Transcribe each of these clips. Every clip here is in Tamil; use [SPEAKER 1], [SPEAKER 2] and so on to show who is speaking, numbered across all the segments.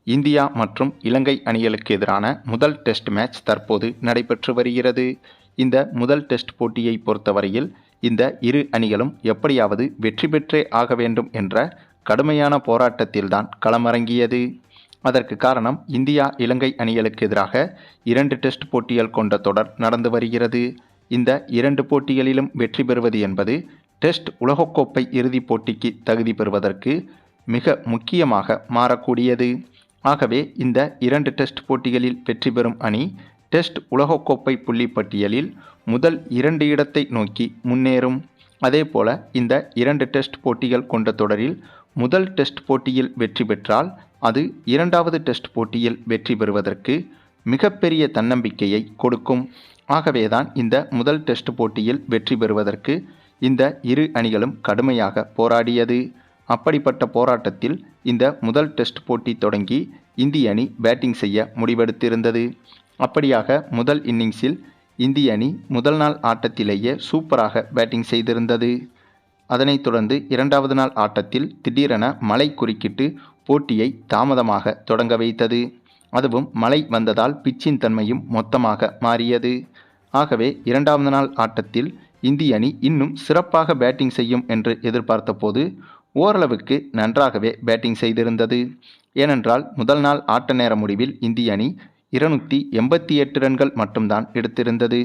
[SPEAKER 1] இந்தியா மற்றும் இலங்கை அணிகளுக்கு எதிரான முதல் டெஸ்ட் மேட்ச் தற்போது நடைபெற்று வருகிறது. இந்த முதல் டெஸ்ட் போட்டியை பொறுத்தவரையில் இந்த இரு அணிகளும் எப்படியாவது வெற்றி பெற்றே ஆக வேண்டும் என்ற கடுமையான போராட்டத்தில்தான் களமிறங்கியது. அதற்கு காரணம், இந்தியா இலங்கை அணிகளுக்கு எதிராக 2 டெஸ்ட் போட்டிகள் கொண்ட தொடர் நடந்து வருகிறது. இந்த 2 போட்டிகளிலும் வெற்றி பெறுவது என்பது டெஸ்ட் உலகக்கோப்பை இறுதிப் போட்டிக்கு தகுதி பெறுவதற்கு மிக முக்கியமாக மாறக்கூடியது. ஆகவே இந்த 2 டெஸ்ட் போட்டிகளில் வெற்றி பெறும் அணி டெஸ்ட் உலகக்கோப்பை புள்ளி பட்டியலில் முதல் 2 இடத்தை நோக்கி முன்னேறும். அதேபோல இந்த 2 டெஸ்ட் போட்டிகள் கொண்ட தொடரில் முதல் டெஸ்ட் போட்டியில் வெற்றி பெற்றால் அது 2வது டெஸ்ட் போட்டியில் வெற்றி பெறுவதற்கு மிகப்பெரிய தன்னம்பிக்கையை கொடுக்கும். ஆகவேதான் இந்த முதல் டெஸ்ட் போட்டியில் வெற்றி பெறுவதற்கு இந்த இரு அணிகளும் கடுமையாக போராடியது. அப்படிப்பட்ட போராட்டத்தில் இந்த முதல் டெஸ்ட் போட்டி தொடங்கி இந்திய அணி பேட்டிங் செய்ய முடிவெடுத்திருந்தது. அப்படியாக முதல் இன்னிங்ஸில் இந்திய அணி முதல் நாள் ஆட்டத்திலேயே சூப்பராக பேட்டிங் செய்திருந்தது. அதனைத் தொடர்ந்து 2வது நாள் ஆட்டத்தில் திடீரென மழை குறுக்கிட்டு போட்டியை தாமதமாக தொடங்க வைத்தது. அதுவும் மழை வந்ததால் பிச்சின் தன்மையும் மொத்தமாக மாறியது. ஆகவே 2வது நாள் ஆட்டத்தில் இந்திய அணி இன்னும் சிறப்பாக பேட்டிங் செய்யும் என்று எதிர்பார்த்த போது ஓரளவுக்கு நன்றாகவே பேட்டிங் செய்திருந்தது. ஏனென்றால் முதல் நாள் ஆட்ட நேர முடிவில் இந்திய அணி 288 ரன்கள் மட்டும்தான் எடுத்திருந்தது.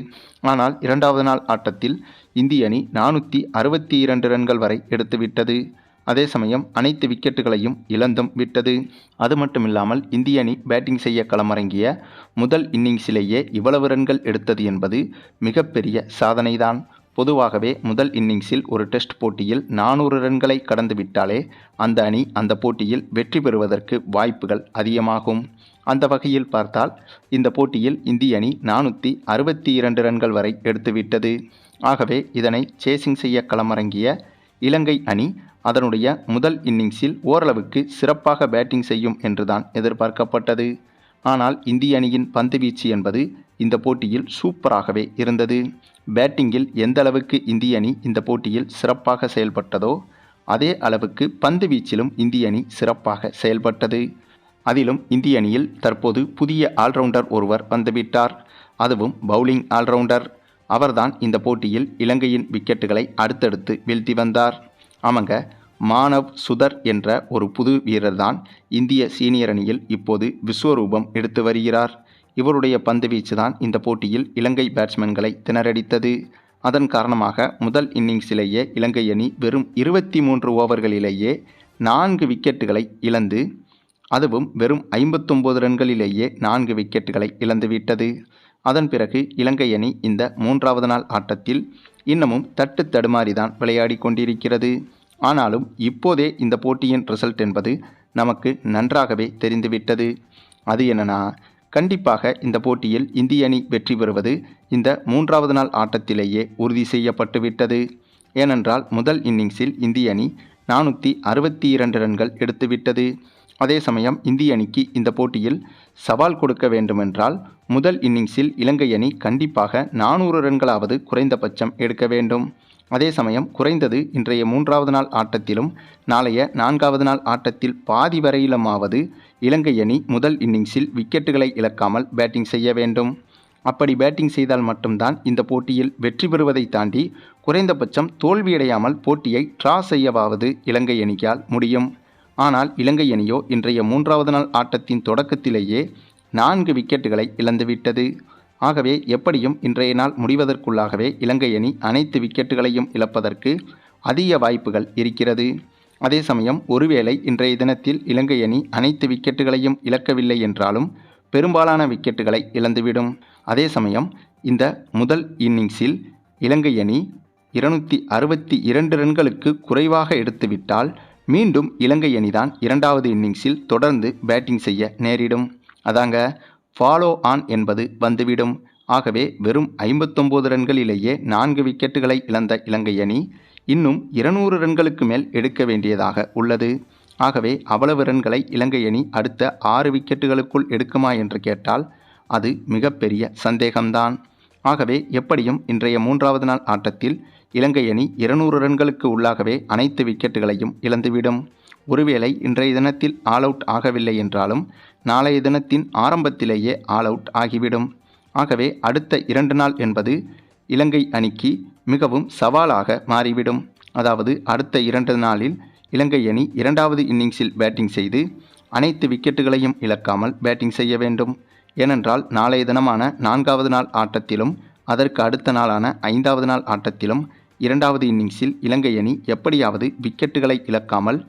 [SPEAKER 1] ஆனால் 2வது நாள் ஆட்டத்தில் இந்திய அணி 462 ரன்கள் வரை எடுத்துவிட்டது. அதே சமயம் அனைத்து விக்கெட்டுகளையும் இழந்தும் விட்டது. அது மட்டுமில்லாமல் இந்திய அணி பேட்டிங் செய்ய களமிறங்கிய முதல் இன்னிங்ஸிலேயே இவ்வளவு ரன்கள் எடுத்தது என்பது மிகப்பெரிய சாதனைதான். பொதுவாகவே முதல் இன்னிங்ஸில் ஒரு டெஸ்ட் போட்டியில் 400 ரன்களை கடந்துவிட்டாலே அந்த அணி அந்த போட்டியில் வெற்றி பெறுவதற்கு வாய்ப்புகள் அதிகமாகும். அந்த வகையில் பார்த்தால் இந்த போட்டியில் இந்திய அணி 462 ரன்கள் வரை எடுத்துவிட்டது. ஆகவே இதனை சேசிங் செய்ய களமிறங்கிய இலங்கை அணி அதனுடைய முதல் இன்னிங்ஸில் ஓரளவுக்கு சிறப்பாக பேட்டிங் செய்யும் என்றுதான் எதிர்பார்க்கப்பட்டது. ஆனால் இந்திய அணியின் பந்துவீச்சு என்பது இந்த போட்டியில் சூப்பராகவே இருந்தது. பேட்டிங்கில் எந்த அளவுக்கு இந்திய அணி இந்த போட்டியில் சிறப்பாக செயல்பட்டதோ அதே அளவுக்கு பந்து வீச்சிலும் இந்திய அணி சிறப்பாக செயல்பட்டது. அதிலும் இந்திய அணியில் தற்போது புதிய ஆல்ரவுண்டர் ஒருவர் வந்துவிட்டார். அதுவும் பவுலிங் ஆல்ரவுண்டர். அவர்தான் இந்த போட்டியில் இலங்கையின் விக்கெட்டுகளை அடுத்தடுத்து வீழ்த்தி வந்தார். ஆமாங்க, மானவ் சுதர் என்ற ஒரு புது வீரர்தான் இந்திய சீனியர் அணியில் இப்போது விஸ்வரூபம் எடுத்து வருகிறார். இவருடைய பந்து வீச்சு தான் இந்த போட்டியில் இலங்கை பேட்ஸ்மேன்களை திணறடித்தது. அதன் காரணமாக முதல் இன்னிங்ஸிலேயே இலங்கை அணி வெறும் 23 ஓவர்களிலேயே 4 விக்கெட்டுகளை இழந்து, அதுவும் வெறும் 59 ரன்களிலேயே 4 விக்கெட்டுகளை இழந்துவிட்டது. அதன் பிறகு இலங்கை அணி இந்த 3வது நாள் ஆட்டத்தில் இன்னமும் தட்டு தடுமாறிதான் விளையாடி கொண்டிருக்கிறது. ஆனாலும் இப்போதே இந்த போட்டியின் ரிசல்ட் என்பது நமக்கு நன்றாகவே தெரிந்துவிட்டது. அது என்னன்னா, கண்டிப்பாக இந்த போட்டியில் இந்திய அணி வெற்றி பெறுவது இந்த 3வது நாள் ஆட்டத்திலேயே உறுதி செய்யப்பட்டுவிட்டது. ஏனென்றால் முதல் இன்னிங்ஸில் இந்திய அணி 462 ரன்கள் எடுத்துவிட்டது. அதே சமயம் இந்திய அணிக்கு இந்த போட்டியில் சவால் கொடுக்க வேண்டுமென்றால் முதல் இன்னிங்ஸில் இலங்கை அணி கண்டிப்பாக 400 ரன்களாவது குறைந்தபட்சம் எடுக்க வேண்டும். அதே சமயம் குறைந்தது இன்றைய 3வது நாள் ஆட்டத்திலும் நாளைய 4வது நாள் ஆட்டத்தில் பாதி வரையிலுமாவது இலங்கை அணி முதல் இன்னிங்ஸில் விக்கெட்டுகளை இழக்காமல் பேட்டிங் செய்ய வேண்டும். அப்படி பேட்டிங் செய்தால் மட்டும்தான் இந்த போட்டியில் வெற்றி பெறுவதை தாண்டி குறைந்தபட்சம் தோல்வியடையாமல் போட்டியை டிரா செய்யவாவது இலங்கை அணியால் முடியும். ஆனால் இலங்கை அணியோ இன்றைய 3வது நாள் ஆட்டத்தின் தொடக்கத்திலேயே 4 விக்கெட்டுகளை இழந்துவிட்டது. ஆகவே எப்படியும் இன்றைய நாள் முடிவதற்குள்ளாகவே இலங்கை அணி அனைத்து விக்கெட்டுகளையும் இழப்பதற்கு அதிக வாய்ப்புகள் இருக்கிறது. அதே சமயம் ஒருவேளை இன்றைய தினத்தில் இலங்கை அணி அனைத்து விக்கெட்டுகளையும் இழக்கவில்லை என்றாலும் பெரும்பாலான விக்கெட்டுகளை இழந்துவிடும். அதே சமயம் இந்த முதல் இன்னிங்ஸில் இலங்கை அணி 262 ரன்களுக்கு குறைவாக எடுத்துவிட்டால் மீண்டும் இலங்கை அணிதான் 2வது இன்னிங்ஸில் தொடர்ந்து பேட்டிங் செய்ய நேரிடும். அதாங்க, ஃபாலோ ஆன் என்பது வந்துவிடும். ஆகவே வெறும் 59 ரன்களிலேயே 4 விக்கெட்டுகளை இழந்த இலங்கை அணி இன்னும் 200 ரன்களுக்கு மேல் எடுக்க வேண்டியதாக உள்ளது. ஆகவே அவ்வளவு ரன்களை இலங்கை அணி அடுத்த 6 விக்கெட்டுகளுக்குள் எடுக்குமா என்று கேட்டால் அது மிகப்பெரிய சந்தேகம்தான். ஆகவே எப்படியும் இன்றைய 3வது நாள் ஆட்டத்தில் இலங்கை அணி 200 ரன்களுக்கு உள்ளாகவே அனைத்து விக்கெட்டுகளையும் இழந்துவிடும். ஒருவேளை இன்றைய தினத்தில் ஆல் அவுட் ஆகவில்லை என்றாலும் நாளைய தினத்தின் ஆரம்பத்திலேயே ஆல் அவுட் ஆகிவிடும். ஆகவே அடுத்த 2 நாள் என்பது இலங்கை அணிக்கு மிகவும் சவாலாக மாறிவிடும். அதாவது அடுத்த 2 நாளில் இலங்கை அணி 2வது இன்னிங்ஸில் பேட்டிங் செய்து அனைத்து விக்கெட்டுகளையும் இழக்காமல் பேட்டிங் செய்ய வேண்டும். ஏனென்றால் நாளைய தினமான 4வது நாள் ஆட்டத்திலும் அதற்கு அடுத்த நாளான 5வது நாள் ஆட்டத்திலும் 2வது இன்னிங்ஸில் இலங்கை அணி எப்படியாவது விக்கெட்டுகளை இழக்காமல்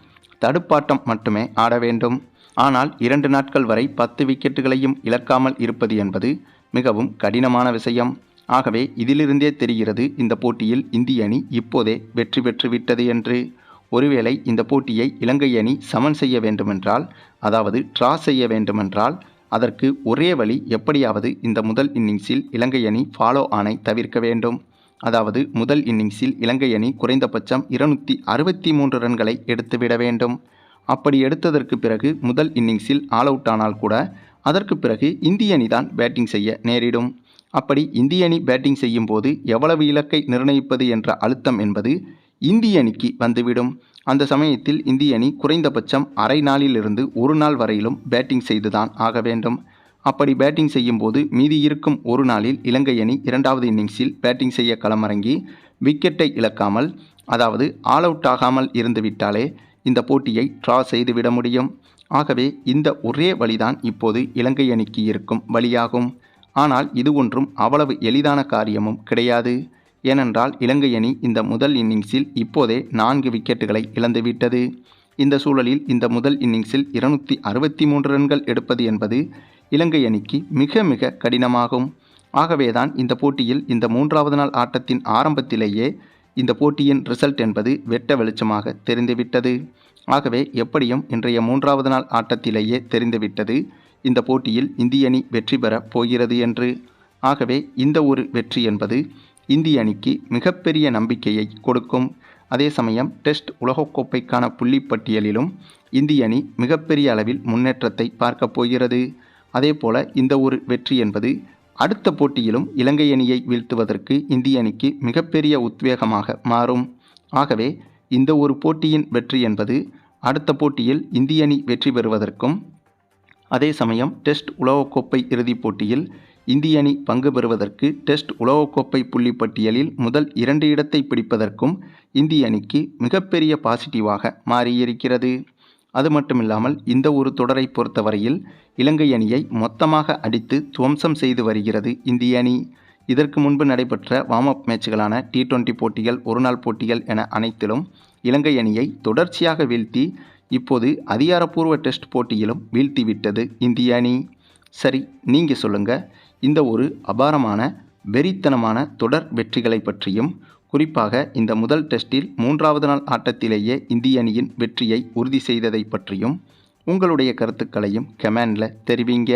[SPEAKER 1] தடுப்பாட்டம் மட்டுமே ஆட வேண்டும். ஆனால் 2 நாட்கள் வரை 10 விக்கெட்டுகளையும் இழக்காமல் இருப்பது என்பது மிகவும் கடினமான விஷயம். ஆகவே இதிலிருந்தே தெரிகிறது இந்த போட்டியில் இந்திய அணி இப்போதே வெற்றி பெற்று விட்டது என்று. ஒருவேளை இந்த போட்டியை இலங்கை அணி சமன் செய்ய வேண்டுமென்றால், அதாவது டிரா செய்ய வேண்டுமென்றால், அதற்கு ஒரே வழி எப்படியாவது இந்த முதல் இன்னிங்ஸில் இலங்கை அணி ஃபாலோ ஆனை தவிர்க்க வேண்டும். அதாவது முதல் இன்னிங்ஸில் இலங்கை அணி குறைந்தபட்சம் 263 ரன்களை எடுத்துவிட வேண்டும். அப்படி எடுத்ததற்கு பிறகு முதல் இன்னிங்ஸில் ஆல் அவுட் ஆனால் கூட அதற்கு பிறகு இந்திய அணி தான் பேட்டிங் செய்ய நேரிடும். அப்படி இந்திய அணி பேட்டிங் செய்யும் போது எவ்வளவு இலக்கை நிர்ணயிப்பது என்ற அழுத்தம் என்பது இந்திய அணிக்கு வந்துவிடும். அந்த சமயத்தில் இந்திய அணி குறைந்தபட்சம் அரை நாளிலிருந்து 1 நாள் வரையிலும் பேட்டிங் செய்துதான் ஆக வேண்டும். அப்படி பேட்டிங் செய்யும் போது மீதி இருக்கும் 1 நாளில் இலங்கை அணி 2வது இன்னிங்ஸில் பேட்டிங் செய்ய களமிறங்கி விக்கெட்டை இழக்காமல், அதாவது ஆல் அவுட் ஆகாமல் இருந்துவிட்டாலே இந்த போட்டியை டிரா செய்துவிட முடியும். ஆகவே இந்த ஒரே வழிதான் இப்போது இலங்கை அணிக்கு இருக்கும் வழியாகும். ஆனால் இது ஒன்றும் அவ்வளவு எளிதான காரியமும் கிடையாது. ஏனென்றால் இலங்கை அணி இந்த முதல் இன்னிங்ஸில் இப்போதே 4 விக்கெட்டுகளை இழந்துவிட்டது. இந்த சூழலில் இந்த முதல் இன்னிங்ஸில் 263 ரன்கள் எடுப்பது என்பது இலங்கை அணிக்கு மிக மிக கடினமாகும். ஆகவேதான் இந்த போட்டியில் இந்த 3வது நாள் ஆட்டத்தின் ஆரம்பத்திலேயே இந்த போட்டியின் ரிசல்ட் என்பது வெட்ட வெளிச்சமாக தெரிந்துவிட்டது. ஆகவே எப்படியும் இன்றைய 3வது நாள் ஆட்டத்திலேயே தெரிந்துவிட்டது இந்த போட்டியில் இந்திய அணி வெற்றி பெறப் போகிறது என்று. ஆகவே இந்த ஒரு வெற்றி என்பது இந்திய அணிக்கு மிகப்பெரிய நம்பிக்கையை கொடுக்கும். அதே சமயம் டெஸ்ட் உலகக்கோப்பைக்கான புள்ளிப்பட்டியலிலும் இந்திய அணி மிகப்பெரிய அளவில் முன்னேற்றத்தை பார்க்கப் போகிறது. அதேபோல இந்த ஒரு வெற்றி என்பது அடுத்த போட்டியிலும் இலங்கை அணியை வீழ்த்துவதற்கு இந்திய அணிக்கு மிகப்பெரிய உத்வேகமாக மாறும். ஆகவே இந்த ஒரு போட்டியின் வெற்றி என்பது அடுத்த போட்டியில் இந்திய அணி வெற்றி பெறுவதற்கும், அதே சமயம் டெஸ்ட் உலகக்கோப்பை இறுதிப் போட்டியில் இந்திய அணி பங்கு பெறுவதற்கு டெஸ்ட் உலகக்கோப்பை புள்ளிப்பட்டியலில் முதல் 2 இடத்தை பிடிப்பதற்கும் இந்திய அணிக்கு மிகப்பெரிய பாசிட்டிவாக மாறியிருக்கிறது. அது மட்டுமில்லாமல் இந்த ஒரு தொடரை பொறுத்தவரையில் இலங்கை அணியை மொத்தமாக அடித்து துவம்சம் செய்து வருகிறது இந்திய அணி. இதற்கு முன்பு நடைபெற்ற வார்ம் அப் மேட்சுகளான T20 போட்டிகள், ஒருநாள் போட்டிகள் என அனைத்திலும் இலங்கை அணியை தொடர்ச்சியாக வீழ்த்தி இப்போது அதிகாரப்பூர்வ டெஸ்ட் போட்டியிலும் வீழ்த்திவிட்டது இந்திய அணி. சரி, நீங்கள் சொல்லுங்கள், இந்த ஒரு அபாரமான வெறித்தனமான தொடர் வெற்றிகளை பற்றியும், குறிப்பாக இந்த முதல் டெஸ்டில் 3வது நாள் ஆட்டத்திலேயே இந்திய அணியின் வெற்றியை உறுதி செய்ததை பற்றியும் உங்களுடைய கருத்துக்களையும் கமெண்டில் தெரிவிங்க.